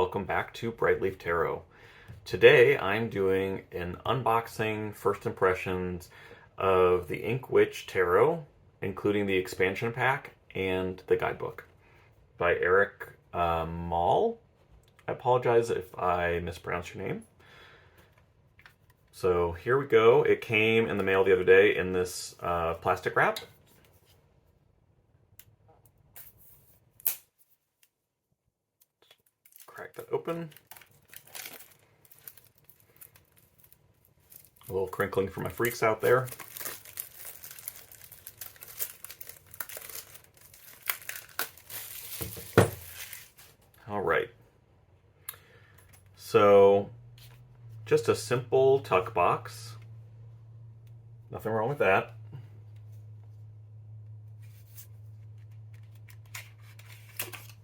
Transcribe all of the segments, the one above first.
welcome back to Brightleaf Tarot. Today I'm doing an unboxing first impressions of the Ink Witch Tarot, including the expansion pack and the guidebook by Eric Mall. I apologize if I mispronounce your name. So here we go. It came in the mail the other day in this plastic wrap. Crack that open. A little crinkling for my freaks out there. All right. So, just a simple tuck box. Nothing wrong with that.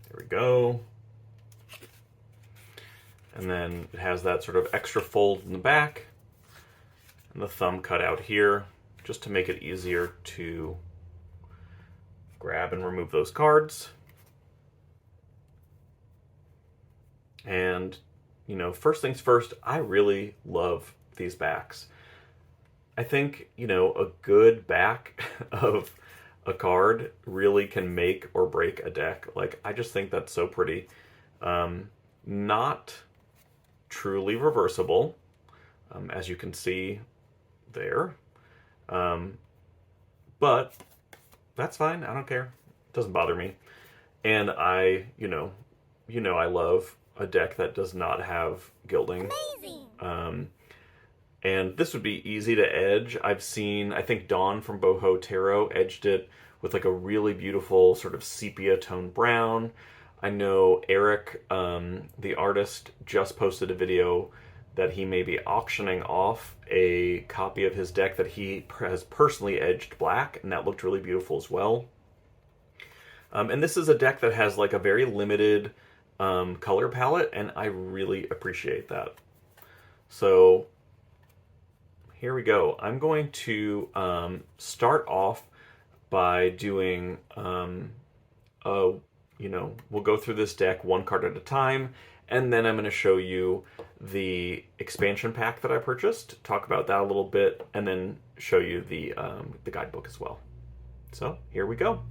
There we go. And then it has that sort of extra fold in the back and the thumb cut out here just to make it easier to grab and remove those cards. And, you know, first things first, I really love these backs. I think, you know, a good back of a card really can make or break a deck. Like, I just think that's so pretty. Not truly reversible, as you can see there, but that's fine. I don't care. It doesn't bother me. And I, you know, I love a deck that does not have gilding. Amazing. And this would be easy to edge. I've seen, I think Dawn from Boho Tarot edged it with like a really beautiful sort of sepia tone brown. I know Eric, the artist, just posted a video that he may be auctioning off a copy of his deck that he has personally edged black, and that looked really beautiful as well. And this is a deck that has like a very limited color palette, and I really appreciate that. So here we go. I'm going to start off by doing we'll go through this deck one card at a time, and then I'm going to show you the expansion pack that I purchased, talk about that a little bit, and then show you the guidebook as well. So here we go.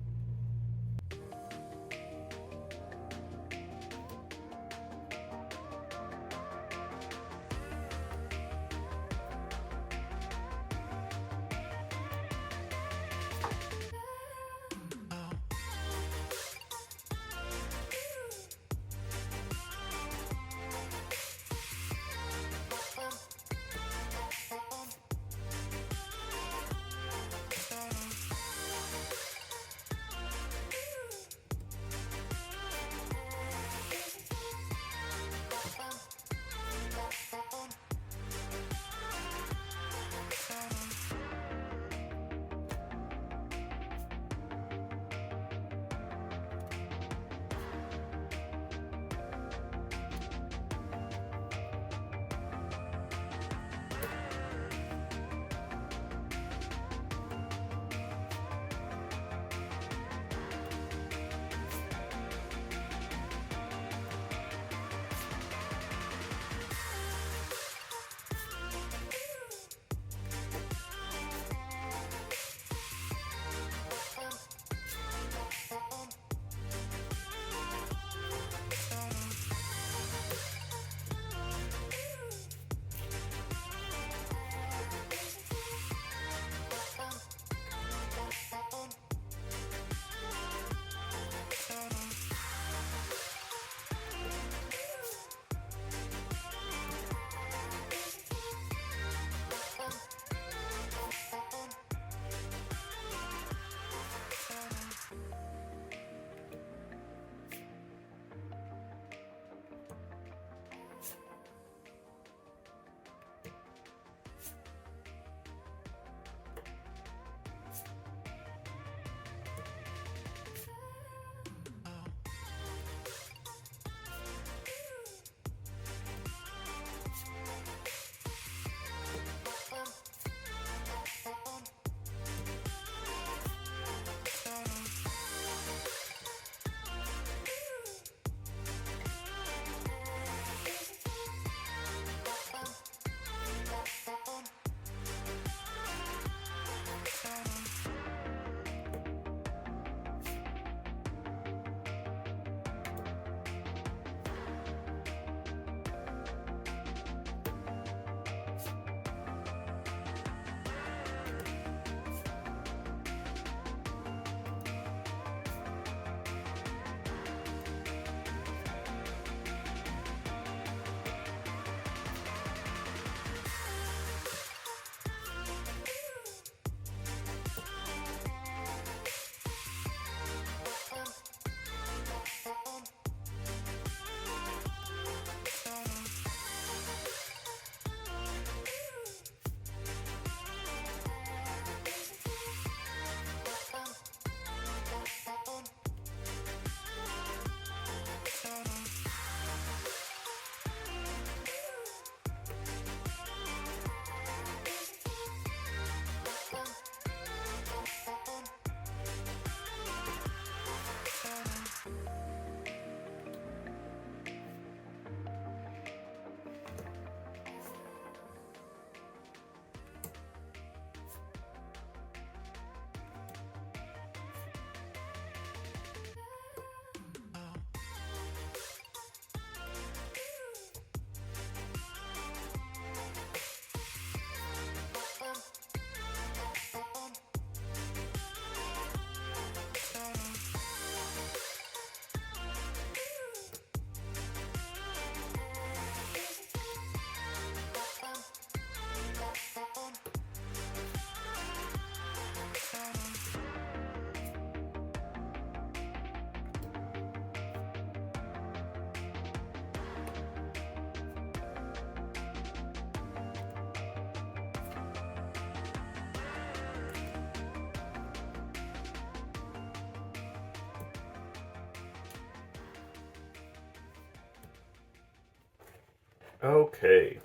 Okay.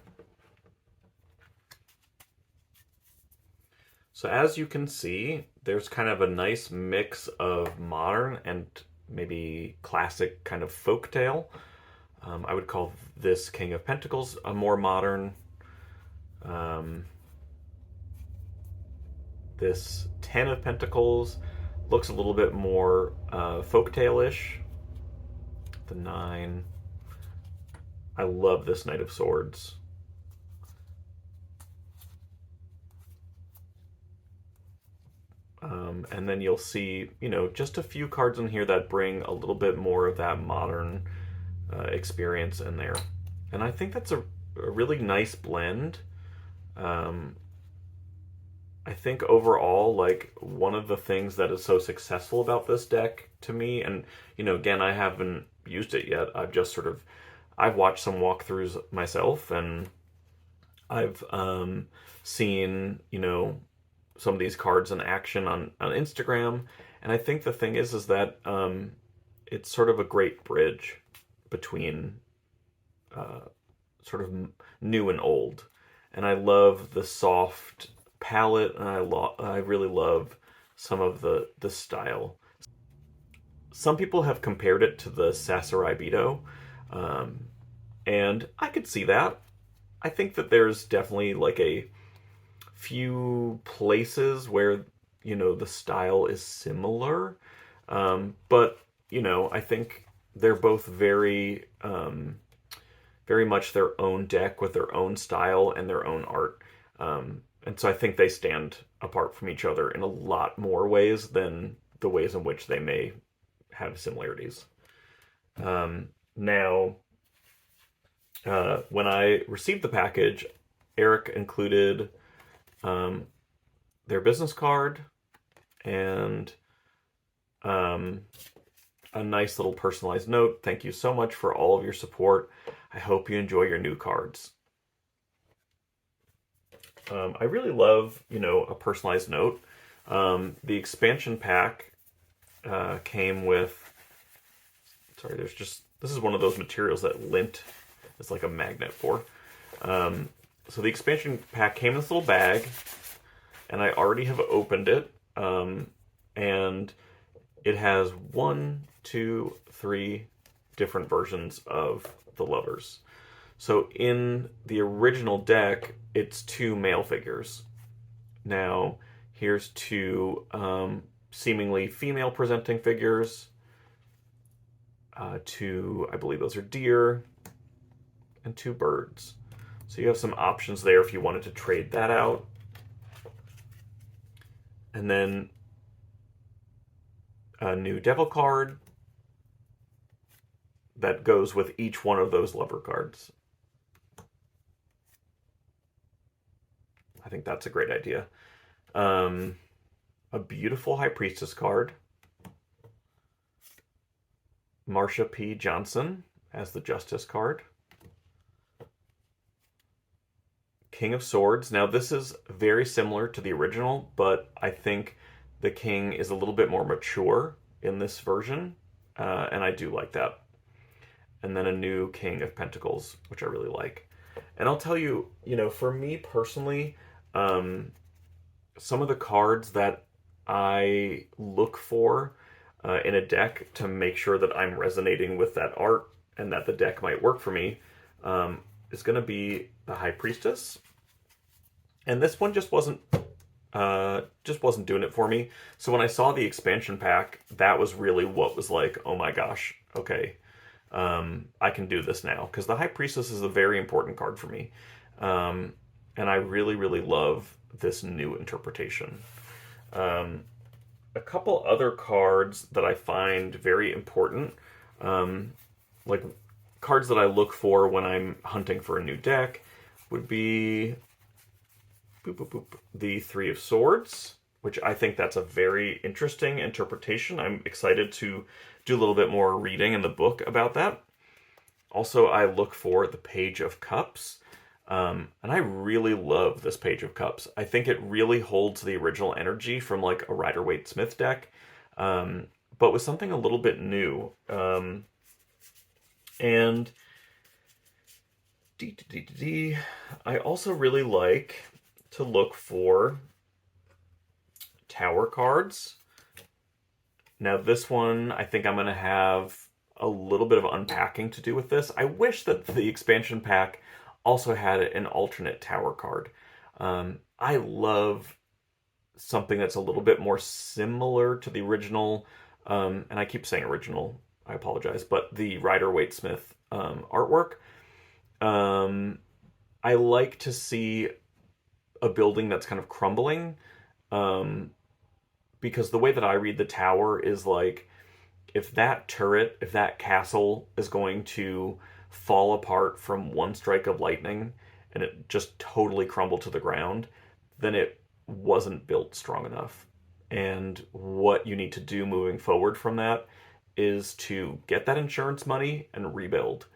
So as you can see, there's kind of a nice mix of modern and maybe classic kind of folktale. I would call this King of Pentacles a more modern. Um, this Ten of Pentacles looks a little bit more folktale-ish. The Nine. I love this Knight of Swords. And then you'll see, just a few cards in here that bring a little bit more of that modern experience in there. And I think that's a really nice blend. Um, I think overall, like, one of the things that is so successful about this deck to me, and, again, I haven't used it yet. I've watched some walkthroughs myself, and I've seen, some of these cards in action on Instagram. And I think the thing is that it's sort of a great bridge between sort of new and old. And I love the soft palette, and I really love some of the style. Some people have compared it to the Sasarai Beto, and I could see that. I think that there's definitely like a few places where the style is similar, but I think they're both very much their own deck with their own style and their own art, and so I think they stand apart from each other in a lot more ways than the ways in which they may have similarities. Now, when I received the package, Eric included their business card and a nice little personalized note. Thank you so much for all of your support. I hope you enjoy your new cards. I really love, a personalized note. The expansion pack came with, sorry, this is one of those materials that lint is like a magnet for. So the expansion pack came in this little bag, and I already have opened it, and it has 1, 2, 3 different versions of the lovers. So in the original deck, it's 2 male figures. Now, here's 2 seemingly female presenting figures. 2, I believe those are deer, and 2 birds. So you have some options there if you wanted to trade that out. And then a new devil card that goes with each one of those lover cards. I think that's a great idea. A beautiful High Priestess card. Marsha P. Johnson as the Justice card. King of Swords. Now, this is very similar to the original, but I think the King is a little bit more mature in this version, and I do like that. And then a new King of Pentacles, which I really like. And I'll tell you, for me personally, some of the cards that I look for in a deck to make sure that I'm resonating with that art and that the deck might work for me is going to be the High Priestess. And this one just wasn't doing it for me. So when I saw the expansion pack, that was really what was like, oh my gosh, okay, I can do this now. Because the High Priestess is a very important card for me. And I really, really love this new interpretation. A couple other cards that I find very important, like cards that I look for when I'm hunting for a new deck, would be the Three of Swords, which I think that's a very interesting interpretation. I'm excited to do a little bit more reading in the book about that. Also, I look for the Page of Cups, and I really love this Page of Cups. I think it really holds the original energy from like a Rider-Waite-Smith deck, but with something a little bit new. And I also really like to look for tower cards. Now, this one, I think I'm going to have a little bit of unpacking to do with this. I wish that the expansion pack also had an alternate tower card. I love something that's a little bit more similar to the original, and I keep saying original, I apologize, but the Rider-Waite-Smith artwork. I like to see a building that's kind of crumbling, um, because the way that I read the tower is like, if that turret, if that castle is going to fall apart from one strike of lightning and it just totally crumble to the ground, then it wasn't built strong enough. And what you need to do moving forward from that is to get that insurance money and rebuild.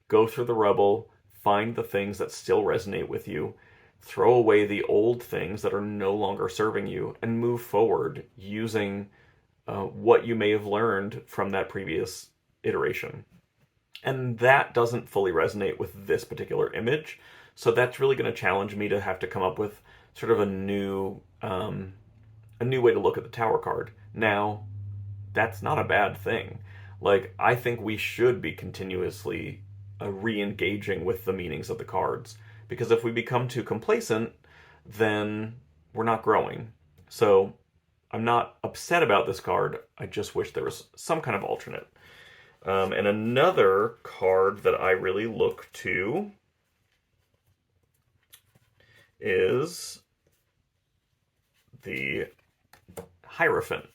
Go through the rubble, find the things that still resonate with you, throw away the old things that are no longer serving you, and move forward using what you may have learned from that previous iteration. And that doesn't fully resonate with this particular image. So that's really going to challenge me to have to come up with sort of a new way to look at the tower card. Now, that's not a bad thing. Like, I think we should be continuously re-engaging with the meanings of the cards, because if we become too complacent, then we're not growing. So I'm not upset about this card. I just wish there was some kind of alternate. And another card that I really look to is the Hierophant.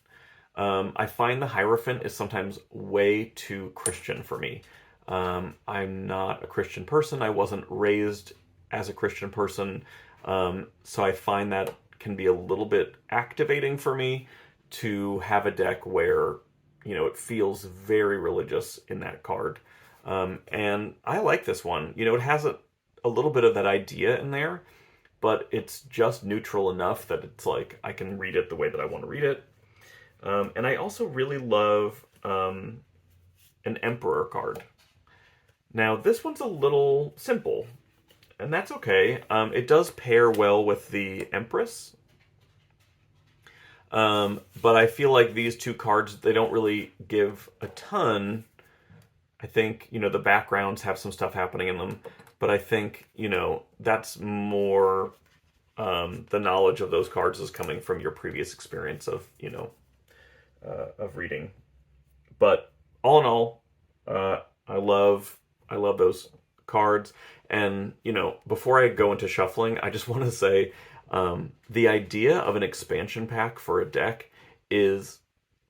I find the Hierophant is sometimes way too Christian for me. I'm not a Christian person. I wasn't raised as a Christian person. So I find that can be a little bit activating for me to have a deck where, it feels very religious in that card. And I like this one. It has a little bit of that idea in there, but it's just neutral enough that it's like I can read it the way that I want to read it. And I also really love an Emperor card. Now, this one's a little simple, and that's okay. It does pair well with the Empress. But I feel like these two cards, they don't really give a ton. I think, the backgrounds have some stuff happening in them, but I think, that's more the knowledge of those cards is coming from your previous experience of reading. But all in all, I love those cards. And, before I go into shuffling, I just want to say the idea of an expansion pack for a deck is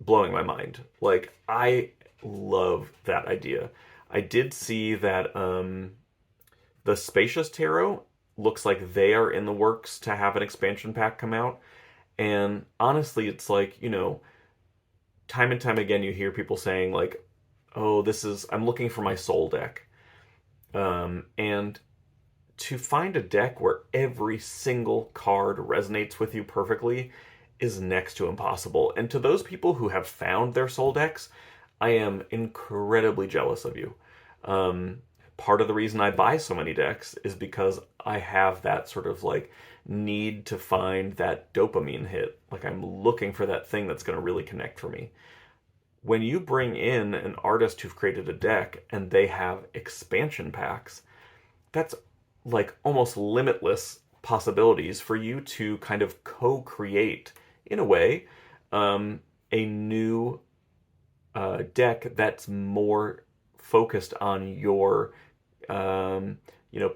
blowing my mind. Like, I love that idea. I did see that the Spacious Tarot looks like they are in the works to have an expansion pack come out. And honestly, it's like, time and time again, you hear people saying, like, oh, I'm looking for my soul deck. And to find a deck where every single card resonates with you perfectly is next to impossible. And to those people who have found their soul decks, I am incredibly jealous of you. Part of the reason I buy so many decks is because I have that sort of like need to find that dopamine hit. Like, I'm looking for that thing that's going to really connect for me. When you bring in an artist who've created a deck and they have expansion packs, that's like almost limitless possibilities for you to kind of co-create, in a way, a new deck that's more focused on your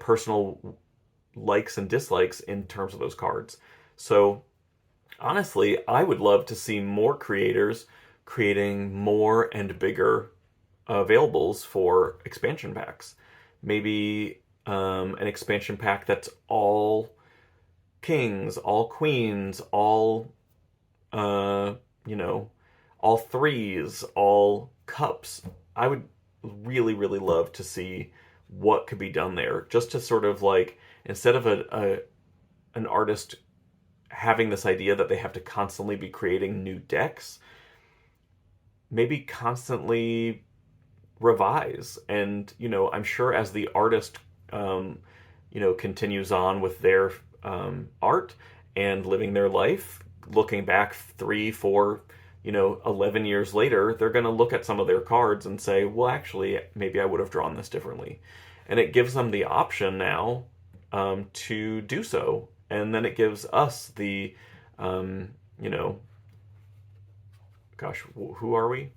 personal likes and dislikes in terms of those cards. So honestly, I would love to see more creators creating more and bigger availables for expansion packs. Maybe an expansion pack that's all kings, all queens, all all threes, all cups. I would really, really love to see what could be done there, just to sort of like, instead of an artist having this idea that they have to constantly be creating new decks, maybe constantly revise. And I'm sure as the artist continues on with their art and living their life. Looking back 3, 4, 11 years later, they're going to look at some of their cards and say, well, actually, maybe I would have drawn this differently. And it gives them the option now to do so. And then it gives us the, gosh, who are we?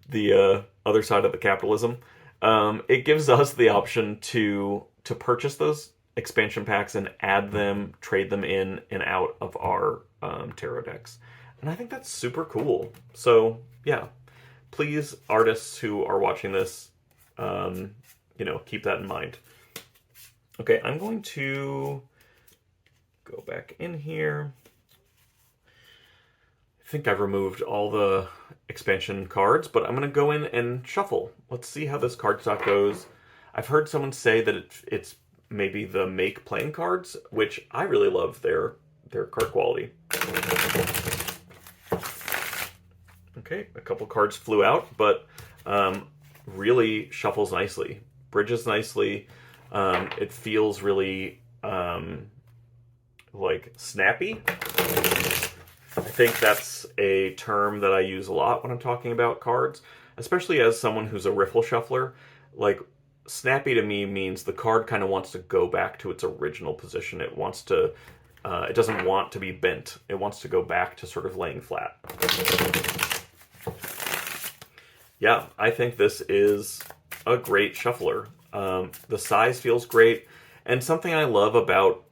the other side of the capitalism. It gives us the option to purchase those expansion packs and add them, trade them in and out of our tarot decks. And I think that's super cool. So yeah, please, artists who are watching this, keep that in mind. Okay, I'm going to go back in here. I think I've removed all the expansion cards, but I'm going to go in and shuffle. Let's see how this cardstock goes. I've heard someone say that it's maybe the make playing cards, which I really love their card quality. Okay, a couple cards flew out, but really shuffles nicely, bridges nicely. It feels really like snappy. I think that's a term that I use a lot when I'm talking about cards, especially as someone who's a riffle shuffler. Like, snappy to me means the card kind of wants to go back to its original position. It wants to, it doesn't want to be bent. It wants to go back to sort of laying flat. Yeah, I think this is a great shuffler. The size feels great. And something I love about,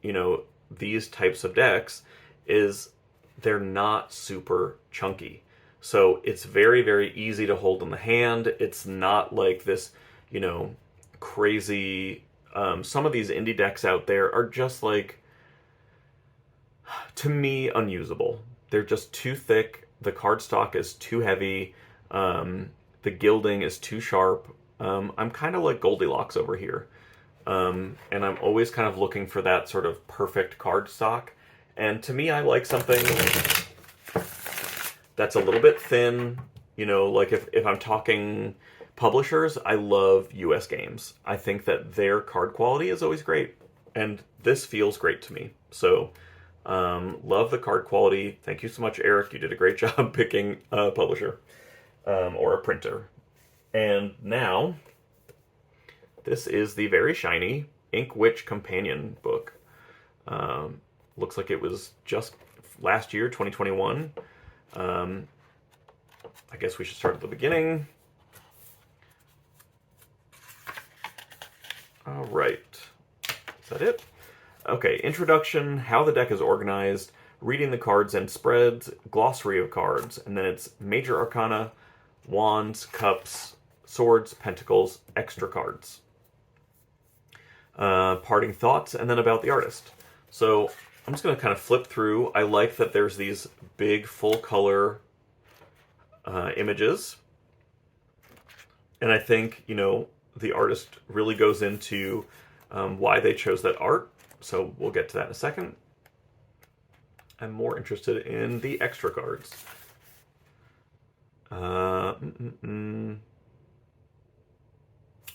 these types of decks is they're not super chunky. So it's very, very easy to hold in the hand. It's not like this, crazy... some of these indie decks out there are just like, to me, unusable. They're just too thick. The cardstock is too heavy. The gilding is too sharp. I'm kind of like Goldilocks over here. And I'm always kind of looking for that sort of perfect cardstock. And to me, I like something that's a little bit thin. Like if I'm talking publishers, I love US Games. I think that their card quality is always great. And this feels great to me. So, love the card quality. Thank you so much, Eric. You did a great job picking a publisher or a printer. And now, this is the very shiny Ink Witch Companion book. Looks like it was just last year, 2021. I guess we should start at the beginning. All right. Is that it? Okay, introduction, how the deck is organized, reading the cards and spreads, glossary of cards, and then it's major arcana, wands, cups, swords, pentacles, extra cards. Parting thoughts, and then about the artist. So I'm just going to kind of flip through. I like that there's these big full color images. And I think, the artist really goes into why they chose that art. So we'll get to that in a second. I'm more interested in the extra cards.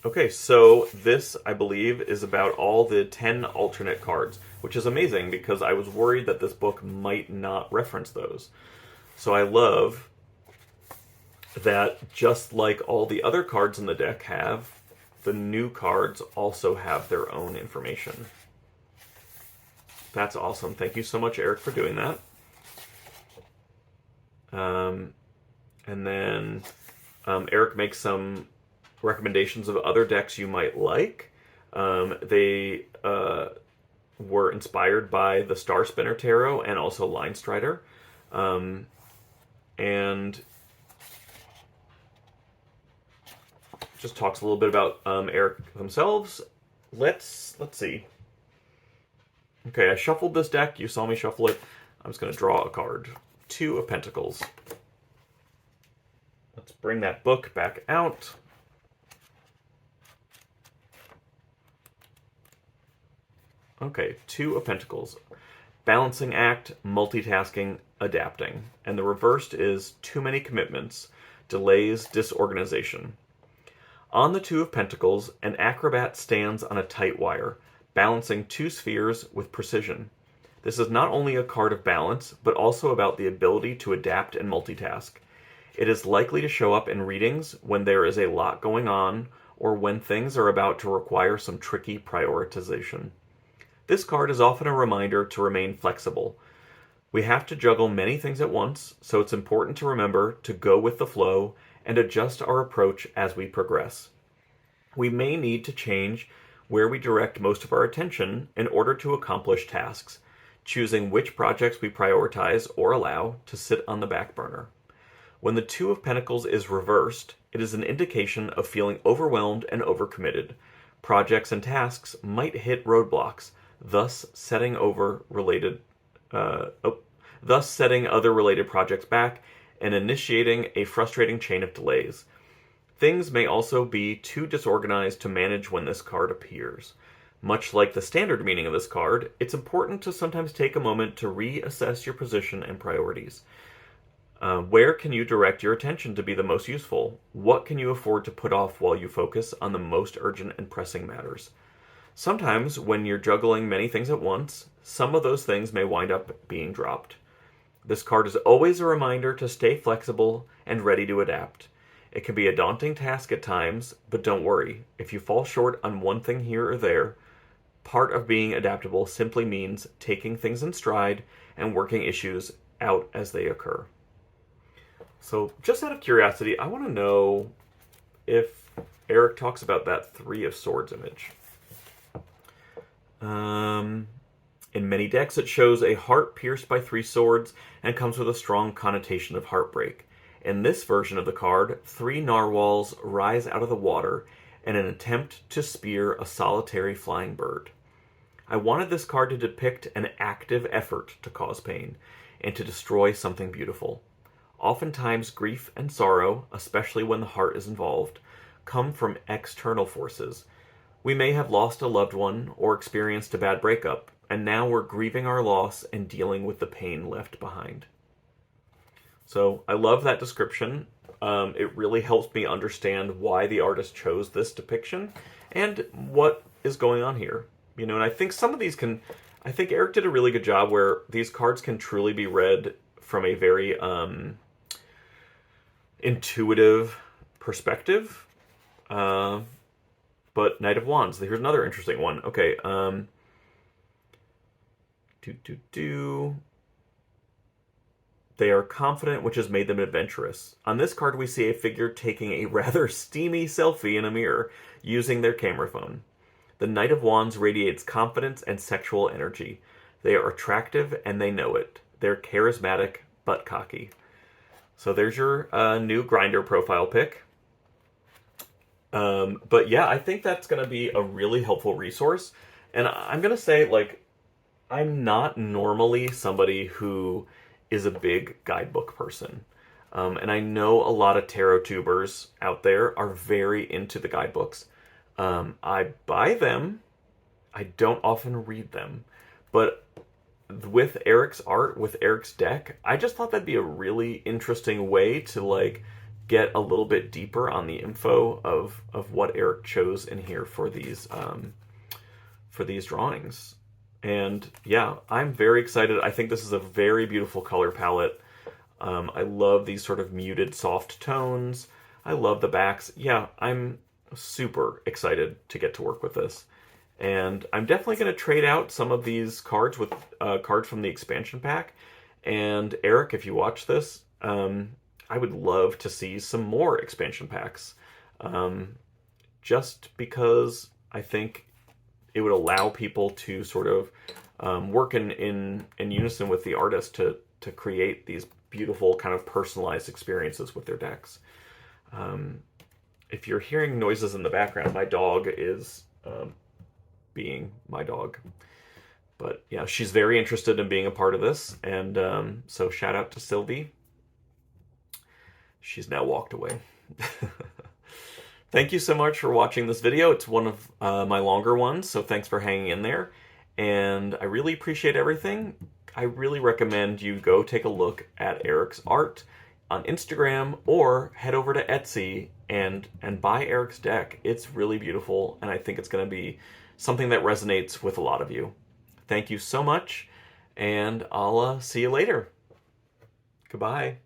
Okay, so this, I believe, is about all the 10 alternate cards, which is amazing because I was worried that this book might not reference those. So I love that just like all the other cards in the deck have, the new cards also have their own information. That's awesome. Thank you so much, Eric, for doing that. And then Eric makes some recommendations of other decks you might like. They were inspired by the Star Spinner Tarot and also Line Strider. And just talks a little bit about Eric themselves. Let's see. Okay, I shuffled this deck. You saw me shuffle it. I'm just going to draw a card. 2 of Pentacles. Let's bring that book back out. Okay, 2 of Pentacles. Balancing act, multitasking, adapting. And the reversed is too many commitments, delays, disorganization. On the Two of Pentacles, an acrobat stands on a tight wire, balancing two spheres with precision. This is not only a card of balance, but also about the ability to adapt and multitask. It is likely to show up in readings when there is a lot going on, or when things are about to require some tricky prioritization. This card is often a reminder to remain flexible. We have to juggle many things at once, so it's important to remember to go with the flow and adjust our approach as we progress. We may need to change where we direct most of our attention in order to accomplish tasks, choosing which projects we prioritize or allow to sit on the back burner. When the Two of Pentacles is reversed, it is an indication of feeling overwhelmed and overcommitted. Projects and tasks might hit roadblocks, thus setting other related projects back and initiating a frustrating chain of delays. Things may also be too disorganized to manage when this card appears. Much like the standard meaning of this card, it's important to sometimes take a moment to reassess your position and priorities. Where can you direct your attention to be the most useful? What can you afford to put off while you focus on the most urgent and pressing matters? Sometimes, when you're juggling many things at once, some of those things may wind up being dropped. This card is always a reminder to stay flexible and ready to adapt. It can be a daunting task at times, but don't worry. If you fall short on one thing here or there, part of being adaptable simply means taking things in stride and working issues out as they occur. So, just out of curiosity, I want to know if Eric talks about that Three of Swords image. In many decks, it shows a heart pierced by three swords and comes with a strong connotation of heartbreak. In this version of the card, three narwhals rise out of the water in an attempt to spear a solitary flying bird. I wanted this card to depict an active effort to cause pain and to destroy something beautiful. Oftentimes, grief and sorrow, especially when the heart is involved, come from external forces. We may have lost a loved one or experienced a bad breakup, and now we're grieving our loss and dealing with the pain left behind. So I love that description. It really helps me understand why the artist chose this depiction and what is going on here. You know, and I think some of these I think Eric did a really good job where these cards can truly be read from a very intuitive perspective. But Knight of Wands, here's another interesting one. Okay, They are confident, which has made them adventurous. On this card, we see a figure taking a rather steamy selfie in a mirror, using their camera phone. The Knight of Wands radiates confidence and sexual energy. They are attractive, and they know it. They're charismatic, but cocky. So there's your new Grindr profile pic. But yeah, I think that's going to be a really helpful resource. And I'm going to say, like, I'm not normally somebody who is a big guidebook person. And I know a lot of tarot tubers out there are very into the guidebooks. I buy them. I don't often read them. But with Eric's art, with Eric's deck, I just thought that'd be a really interesting way to, like, get a little bit deeper on the info of what Eric chose in here for these drawings. And yeah, I'm very excited. I think this is a very beautiful color palette. I love these sort of muted soft tones. I love the backs. Yeah, I'm super excited to get to work with this. And I'm definitely going to trade out some of these cards with cards from the expansion pack. And Eric, if you watch this, I would love to see some more expansion packs, just because I think it would allow people to sort of work in unison with the artist to create these beautiful kind of personalized experiences with their decks. If you're hearing noises in the background, my dog is being my dog. But yeah, she's very interested in being a part of this, and so shout out to Sylvie. She's now walked away. Thank you so much for watching this video. It's one of my longer ones, so thanks for hanging in there. And I really appreciate everything. I really recommend you go take a look at Eric's art. on Instagram or head over to Etsy and buy Eric's deck. It's really beautiful, and I think it's going to be something that resonates with a lot of you. Thank you so much, and I'll see you later. Goodbye.